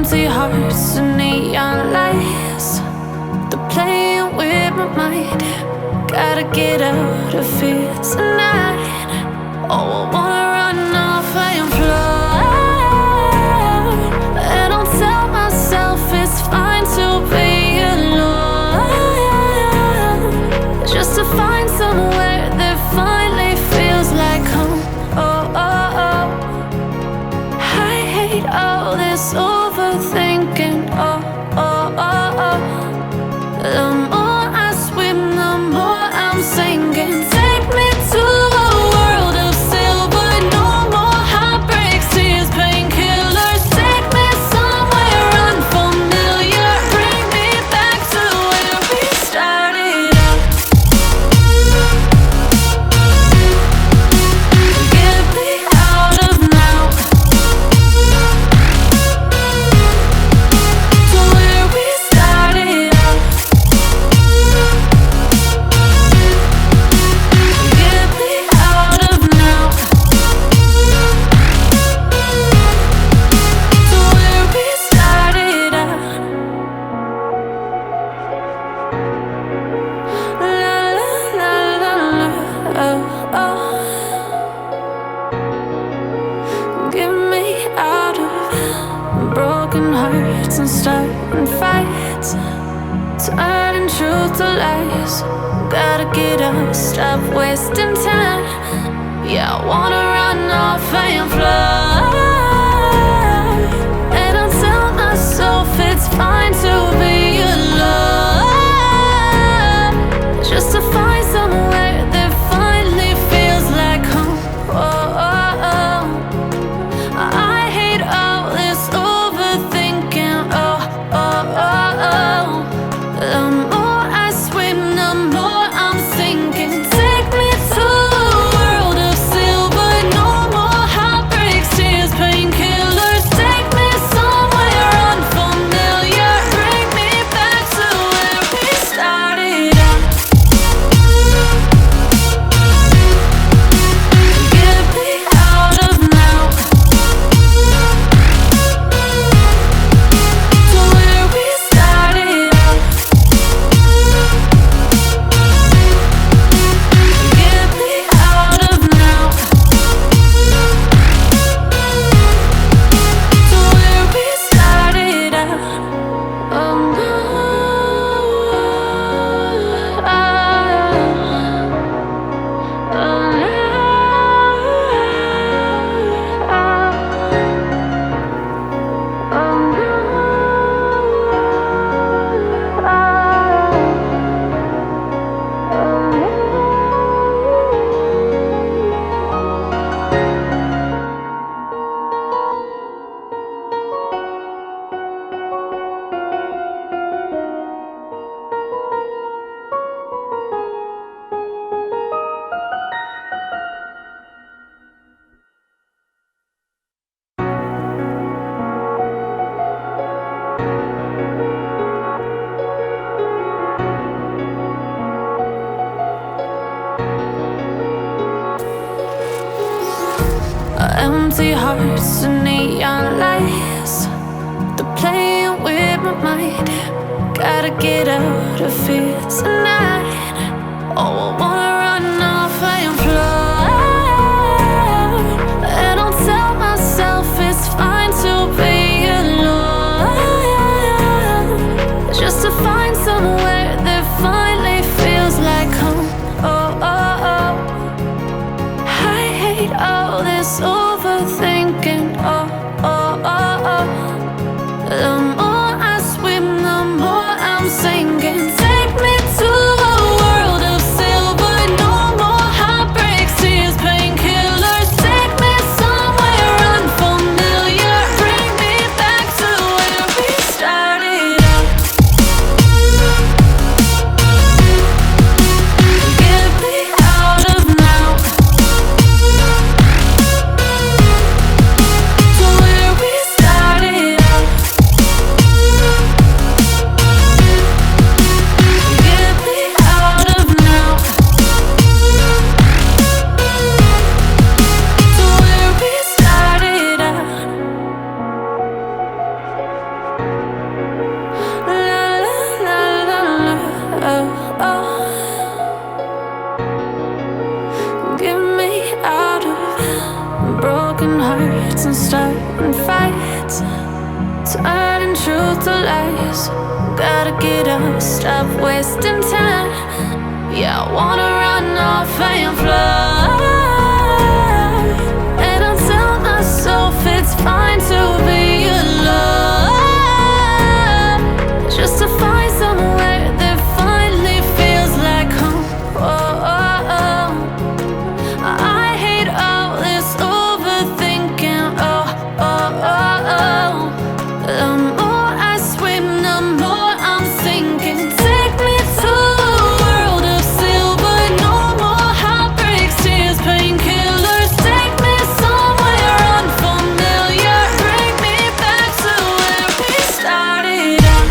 Empty hearts and neon lights, they're playing with my mind. Gotta get out of here tonight. Oh, I wanna run off and fly, and I'll tell myself it's fine to be alone, just to find somewhere that finally feels like home. Oh, oh, oh. I hate all this overthinking. Oh, oh, oh, oh. The more I swim, the more I'm sinking. Take me to a world of silver. No more heartbreaks, tears, painkillers. Take me somewhere unfamiliar. Bring me back to where we started out. Get me out of now, to where we started out. Get me out of now, to where we started out. La la la la la, oh, oh. Get me out of broken hearts and starting fights, turning truth to lies. Gotta get up, stop wasting time. Yeah, I wanna run off and fly, and I'll tell myself it's fine to be alone, just to find somewhere that finally feels like home. Oh, oh, oh. I hate all this overthinking. Oh, oh, oh, oh. The more I swim, the more I'm sinking. Take me to a world of silver. No more heartbreaks, tears, painkillers. Take me somewhere unfamiliar. Bring me back to where we started out. Get me out of now, to where we started out. Get me out of now, to where we started out. Oh no, oh no. Empty hearts and neon lights, they're playing with my mind. Gotta get out of here tonight. Oh, I wanna run off and fly, and I'll tell myself it's fine to be alone, just to find somewhere that finally feels like home. Oh, oh, oh. I hate all this overthinking. Oh, oh, oh, oh. The more I swim, the more I'm sinking. Take me to a world of silver. broken hearts and starting fights, turning truth to lies. Gotta get up, stop wasting time. Yeah, I wanna run off and fly. And I tell myself it's fine to be alone, just to find somewhere that finally feels like home. Oh, oh, oh. I hate all this overthinking. Oh, oh, oh, oh. The more I swim, the more I'm sinking. Take me to a world of silver. No more heartbreaks, tears, painkillers. Take me somewhere unfamiliar. Bring me back to where we started out.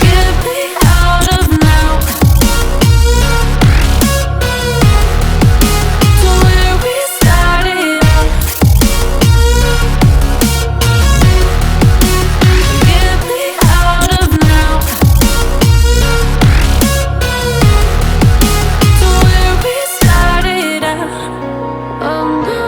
Get me out of now, to where we started out. Get me out of now, to where we started out. Oh no,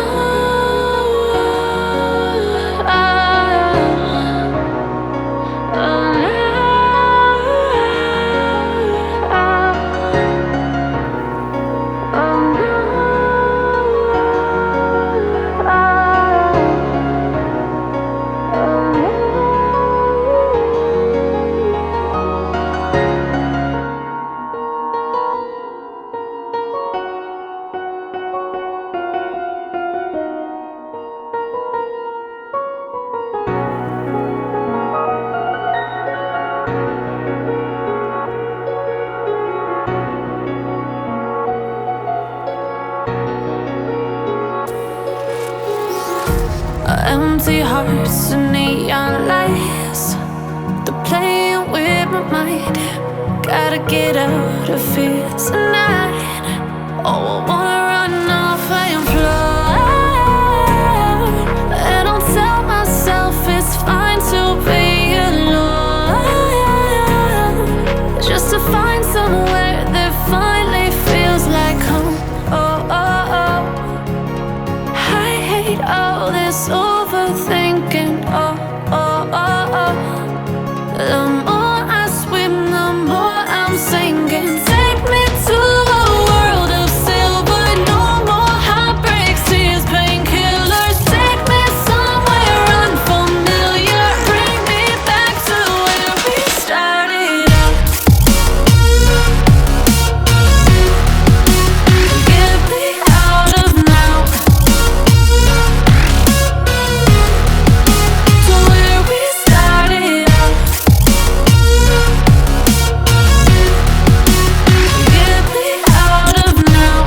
empty hearts and neon lights, they're playing with my mind. Gotta get out of here tonight. Oh, I wanna run off and fly. And I'll tell myself it's fine to be alone, just to find somewhere that finally feels like home. Oh, oh, oh. I hate all this overthinking. Oh, oh, oh, oh. The more I swim, the more I'm sinking. Take me to a world of silver. No more heartbreaks, tears, painkillers. Take me somewhere unfamiliar. Bring me back to where we started out. Get me out of now, to where we started out. Get me out of now,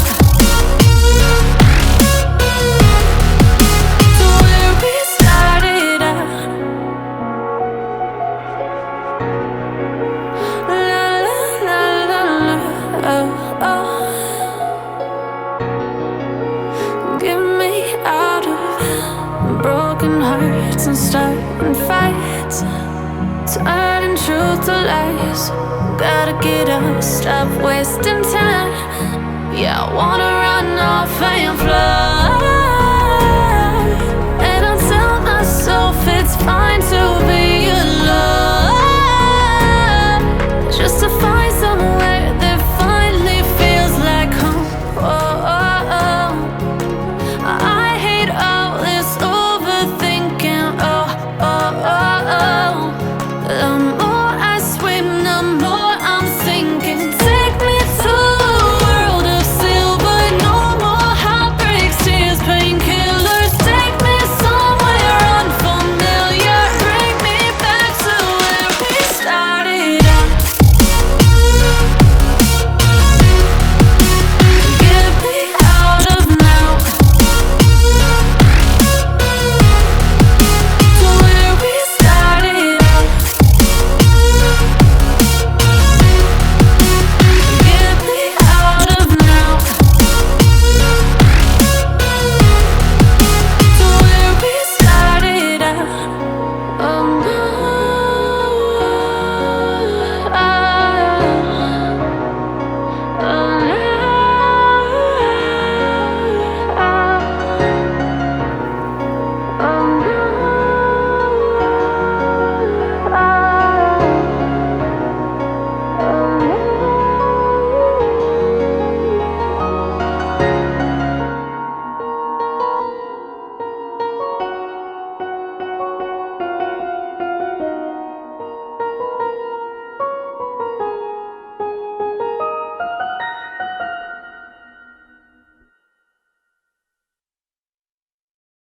to where we started out. La la la la la, oh, oh. Get me out of broken hearts and starting fights, turning truth to lies. Gotta get up, stop wasting time. Yeah, I wanna run off and fly.